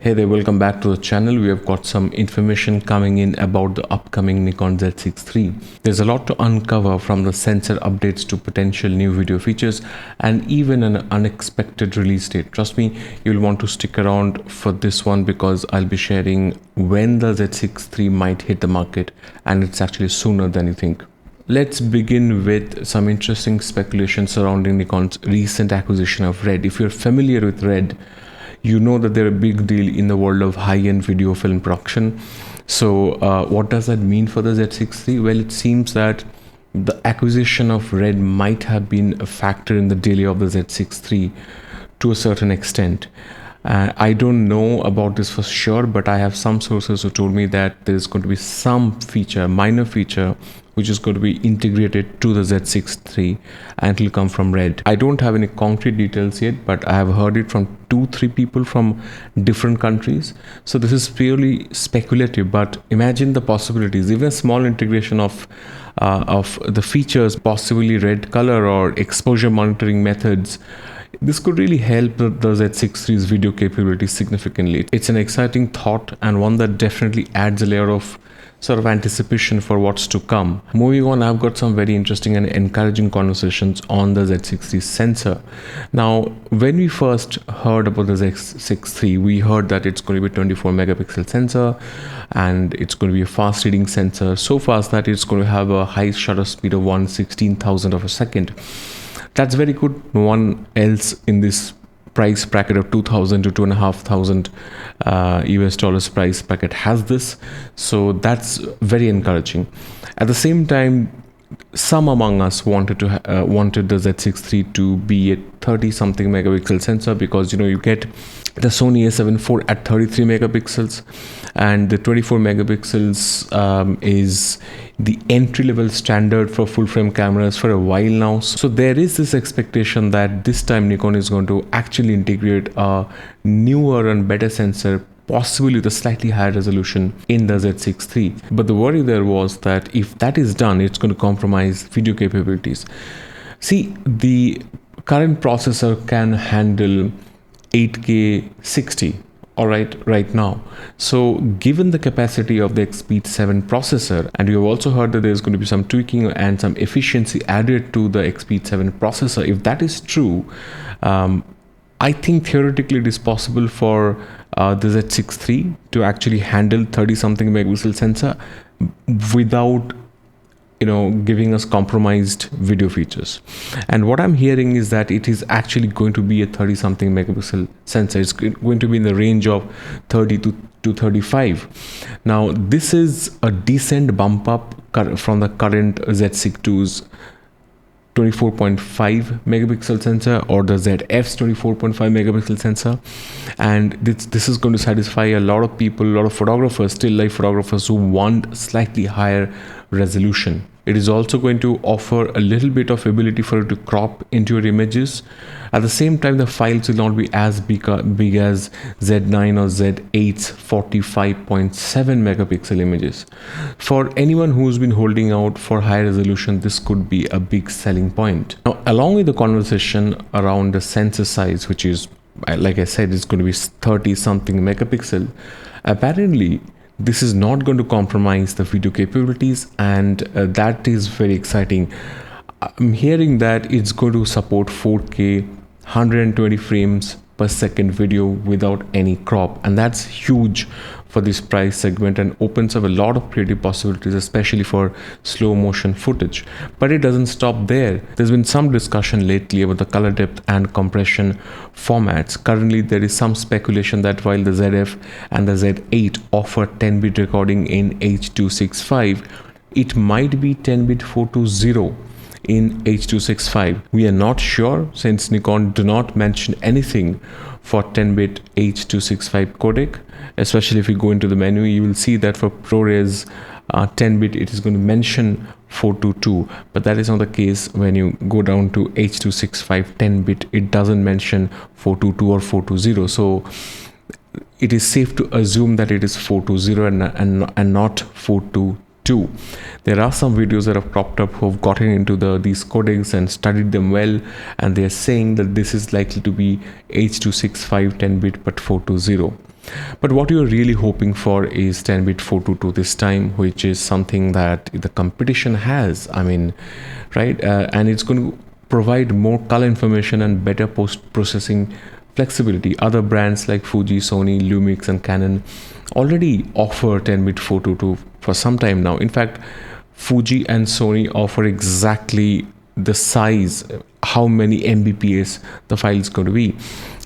Hey there, welcome back to the channel. We have got some information coming in about the upcoming Nikon Z6 III. There's a lot to uncover, from the sensor updates to potential new video features and even an unexpected release date. Trust me, you'll want to stick around for this one because I'll be sharing when the Z6 III might hit the market, and it's actually sooner than you think. Let's begin with some interesting speculation surrounding Nikon's recent acquisition of RED. If you're familiar with RED, you know that they're a big deal in the world of high-end video film production. So what does that mean for the Z6 III? Well, it seems that the acquisition of RED might have been a factor in the delay of the Z6 III to a certain extent. I don't know about this for sure, but I have some sources who told me that there's going to be some feature, minor feature, which is going to be integrated to the Z6 III, and it will come from RED. I don't have any concrete details yet, but I have heard it from 2-3 people from different countries. So this is purely speculative, but imagine the possibilities. Even a small integration of the features, possibly red color or exposure monitoring methods, this could really help the Z6 III's video capabilities significantly. It's an exciting thought, and one that definitely adds a layer of sort of anticipation for what's to come. Moving on, I've got some very interesting and encouraging conversations on the Z6 III sensor. Now, when we first heard about the Z6 III, we heard that it's going to be a 24 megapixel sensor and it's going to be a fast reading sensor, so fast that it's going to have a high shutter speed of 1/16,000 of a second. That's very good. No one else in this price bracket of 2,000 to 2,500 US dollars price bracket has this, so that's very encouraging. At the same time, some among us wanted the Z6 III to be a 30 something megapixel sensor, because you get the Sony A7 IV at 33 megapixels, and the 24 megapixels is the entry-level standard for full-frame cameras for a while now. So there is this expectation that this time Nikon is going to actually integrate a newer and better sensor, possibly with a slightly higher resolution, in the Z6 III. But the worry there was that if that is done, it's going to compromise video capabilities. See, the current processor can handle 8K 60 right now. So given the capacity of the Xpeed 7 processor, and we have also heard that there's going to be some tweaking and some efficiency added to the Xpeed 7 processor, if that is true, I think theoretically it is possible for the Z6 III to actually handle 30 something megapixel sensor without giving us compromised video features. And what I'm hearing is that it is actually going to be a 30 something megapixel sensor. It's going to be in the range of 30 to 35. Now, this is a decent bump up from the current Z6 II's 24.5 megapixel sensor, or the ZF's 24.5 megapixel sensor, and this is going to satisfy a lot of people, a lot of photographers, still life photographers, who want slightly higher resolution. It is also going to offer a little bit of ability for you to crop into your images. At the same time, the files will not be as big as Z9 or Z8's 45.7 megapixel images. For anyone who's been holding out for high resolution, this could be a big selling point. Now, along with the conversation around the sensor size, which is, like I said, it's going to be 30 something megapixel, apparently this is not going to compromise the video capabilities, and that is very exciting. I'm hearing that it's going to support 4K 120 frames per second video without any crop, and that's huge for this price segment and opens up a lot of creative possibilities, especially for slow motion footage. But it doesn't stop there. There's been some discussion lately about the color depth and compression formats. Currently, there is some speculation that while the ZF and the Z8 offer 10-bit recording in H.265, it might be 10-bit 420 in H.265. We are not sure, since Nikon do not mention anything for 10-bit H.265 codec. Especially if you go into the menu, you will see that for ProRes 10-bit it is going to mention 422, but that is not the case when you go down to H.265 10-bit. It doesn't mention 422 or 420, so it is safe to assume that it is 420 and not 422. There are some videos that have cropped up who have gotten into these codecs and studied them well, and they are saying that this is likely to be H.265 10-bit but 420. But what you're really hoping for is 10-bit 422 this time, which is something that the competition has. I mean, right? And it's going to provide more color information and better post-processing flexibility. Other brands like Fuji, Sony, Lumix, and Canon already offer 10-bit 422 for some time now. In fact, Fuji and Sony offer exactly the size, how many Mbps the file is going to be.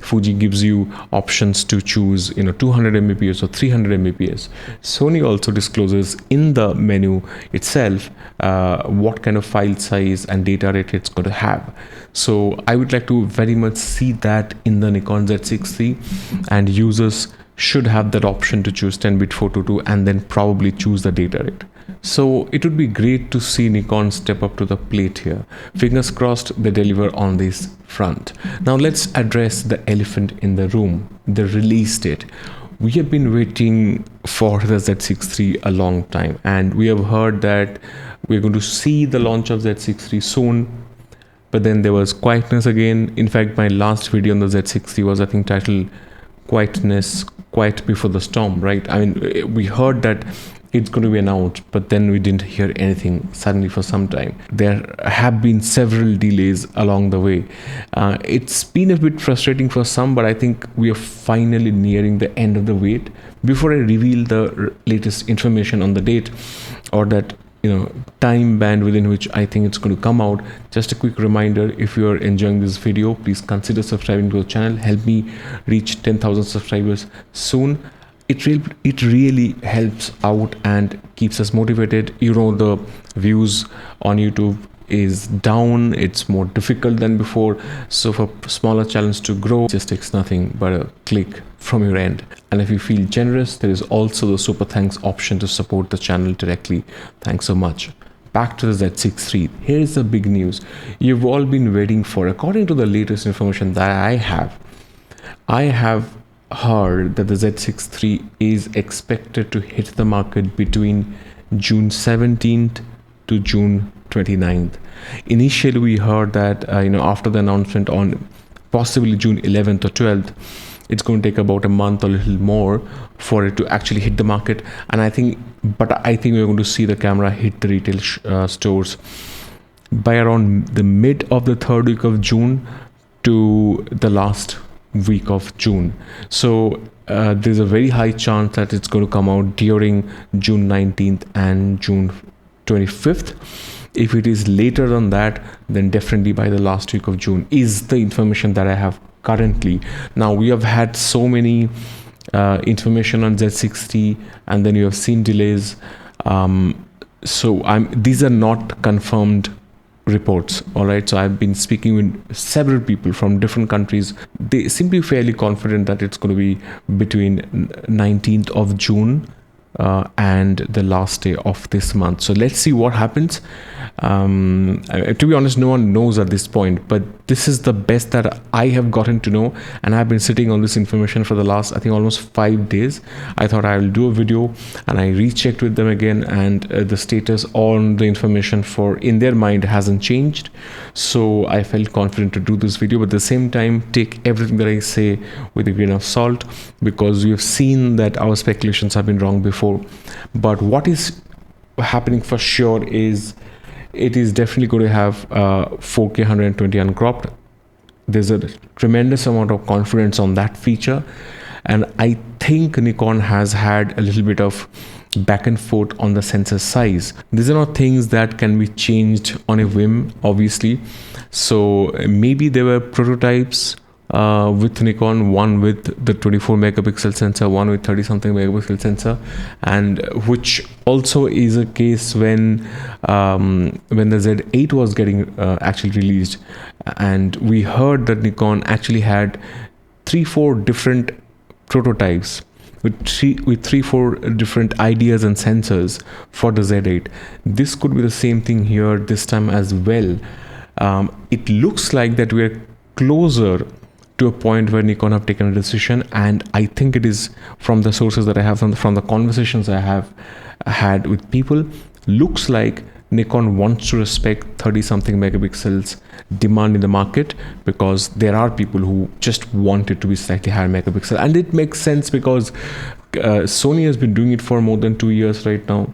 Fuji gives you options to choose 200 Mbps or 300 Mbps. Sony also discloses in the menu itself what kind of file size and data rate it's going to have. So I would like to very much see that in the Nikon Z6 III, and users should have that option to choose 10-bit 422 and then probably choose the data rate. So it would be great to see Nikon step up to the plate here. Fingers crossed they deliver on this front. Now let's address the elephant in the room, the release date. We have been waiting for the Z6 III a long time, and we have heard that we're going to see the launch of Z6 III soon. But then there was quietness again. In fact, my last video on the Z6 III was, I think, titled Quietness, Quiet Before the Storm, right? I mean, we heard that it's going to be announced, but then we didn't hear anything suddenly for some time. There have been several delays along the way. It's been a bit frustrating for some, but I think we are finally nearing the end of the wait. Before I reveal the latest information on the date or that time band within which I think it's going to come out, just a quick reminder, if you are enjoying this video, please consider subscribing to the channel. Help me reach 10,000 subscribers soon. It really helps out and keeps us motivated. The views on YouTube is down. It's more difficult than before. So for smaller channels to grow, it just takes nothing but a click from your end. And if you feel generous, there is also the super thanks option to support the channel directly. Thanks so much. Back to the Z6 III. Here's the big news you've all been waiting for. According to the latest information that I have heard that the Z6 III is expected to hit the market between June 17th to June 29th. Initially, we heard that after the announcement on possibly June 11th or 12th, it's going to take about a month or a little more for it to actually hit the market. And I think we're going to see the camera hit the retail stores by around the mid of the third week of June to the last week of June. So there's a very high chance that it's going to come out during June 19th and June 25th. If it is later than that, then definitely by the last week of June is the information that I have currently. Now, we have had so many information on Z6 III, and then you have seen delays. These are not confirmed reports. All right, so I've been speaking with several people from different countries. They seem to be fairly confident that it's going to be between 19th of June and the last day of this month. So let's see what happens. To be honest, no one knows at this point, but this is the best that I have gotten to know, and I've been sitting on this information for the last, I think, almost 5 days. I thought I will do a video, and I rechecked with them again, and the status on the information in their mind hasn't changed. So I felt confident to do this video, but at the same time, take everything that I say with a grain of salt, because we have seen that our speculations have been wrong before. But what is happening for sure is it is definitely going to have 4K 120 uncropped. There's a tremendous amount of confidence on that feature, and I think Nikon has had a little bit of back and forth on the sensor size. These are not things that can be changed on a whim, obviously. So maybe there were prototypes with Nikon, one with the 24 megapixel sensor, one with 30 something megapixel sensor, and which also is a case when the Z8 was getting actually released, and we heard that Nikon actually had 3-4 different prototypes with 3-4 different ideas and sensors for the Z8. This could be the same thing here this time as well. It looks like that we're closer to a point where Nikon have taken a decision, and I think it is, from the sources that I have, from the conversations I have had with people, looks like Nikon wants to respect 30 something megapixels demand in the market, because there are people who just want it to be slightly higher megapixel, and it makes sense because Sony has been doing it for more than 2 years right now,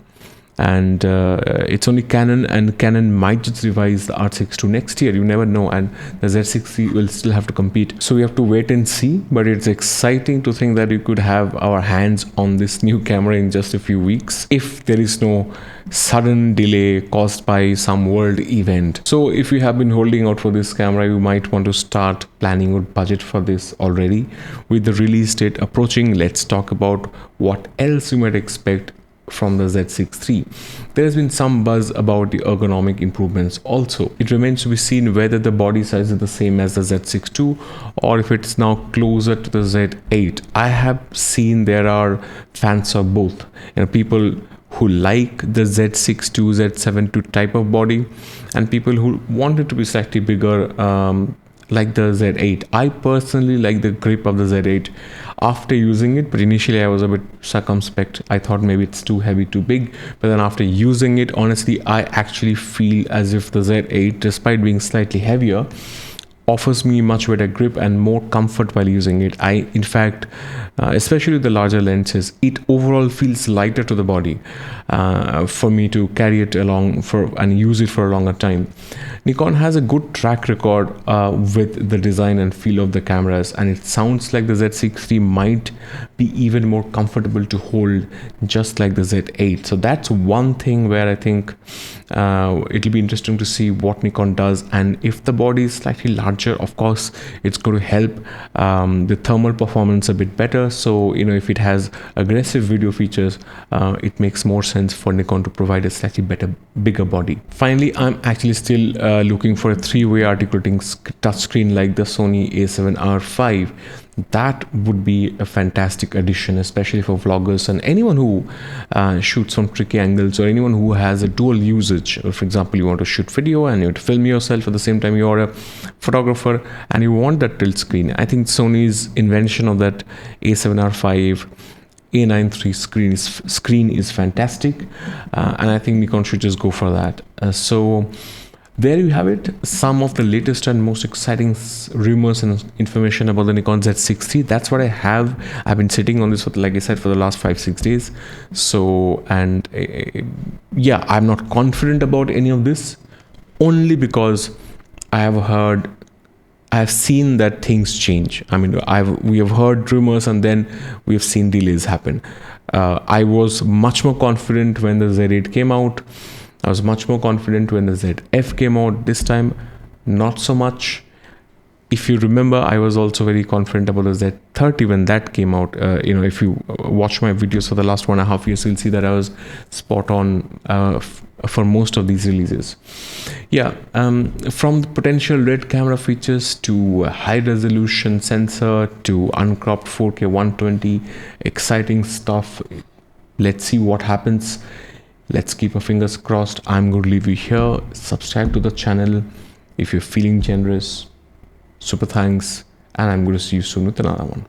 and it's only Canon, and Canon might just revise the R6 II next year, you never know, and the Z6 will still have to compete. So we have to wait and see, but it's exciting to think that we could have our hands on this new camera in just a few weeks if there is no sudden delay caused by some world event. So if you have been holding out for this camera, you might want to start planning your budget for this already. With the release date approaching, let's talk about what else you might expect from the Z6 III. There has been some buzz about the ergonomic improvements also. It remains to be seen whether the body size is the same as the Z6 II or if it's now closer to the Z8. I have seen there are fans of both. People who like the Z6 II, Z7 II type of body, and people who want it to be slightly bigger, like the Z8. I personally like the grip of the Z8 after using it, but initially I was a bit circumspect. I thought maybe it's too heavy, too big, but then after using it, honestly, I actually feel as if the Z8, despite being slightly heavier, offers me much better grip and more comfort while using it. In fact, especially with the larger lenses, it overall feels lighter to the body for me to carry it along and use it for a longer time. Nikon has a good track record with the design and feel of the cameras, and it sounds like the Z6 III might be even more comfortable to hold, just like the Z8. So that's one thing where I think it'll be interesting to see what Nikon does, and if the body is slightly larger, of course it's going to help the thermal performance a bit better. So if it has aggressive video features, it makes more sense for Nikon to provide a slightly bigger body. Finally, I'm actually still looking for a 3-way articulating touchscreen like the Sony a7R5. That would be a fantastic addition, especially for vloggers and anyone who shoots from tricky angles, or anyone who has a dual usage. For example, you want to shoot video and you want to film yourself at the same time you are a photographer and you want that tilt screen. I think Sony's invention of that a7R5 A9 III screen is fantastic, and I think Nikon should just go for that. So there you have it, some of the latest and most exciting rumors and information about the Nikon Z6 III. That's what I have. I've been sitting on this for, like I said, for the last 5-6 days. So, and yeah, I'm not confident about any of this, only because I have seen that things change. I mean, we have heard rumors and then we have seen delays happen. I was much more confident when the Z8 came out. I was much more confident when the ZF came out. This time, not so much. If you remember, I was also very confident about the Z30 when that came out. If you watch my videos for the last 1.5 years, you'll see that I was spot on for most of these releases. Yeah, from the potential RED camera features to high resolution sensor to uncropped 4K 120, exciting stuff. Let's see what happens. Let's keep our fingers crossed. I'm going to leave you here. Subscribe to the channel if you're feeling generous. Super thanks, and I'm going to see you soon with another one.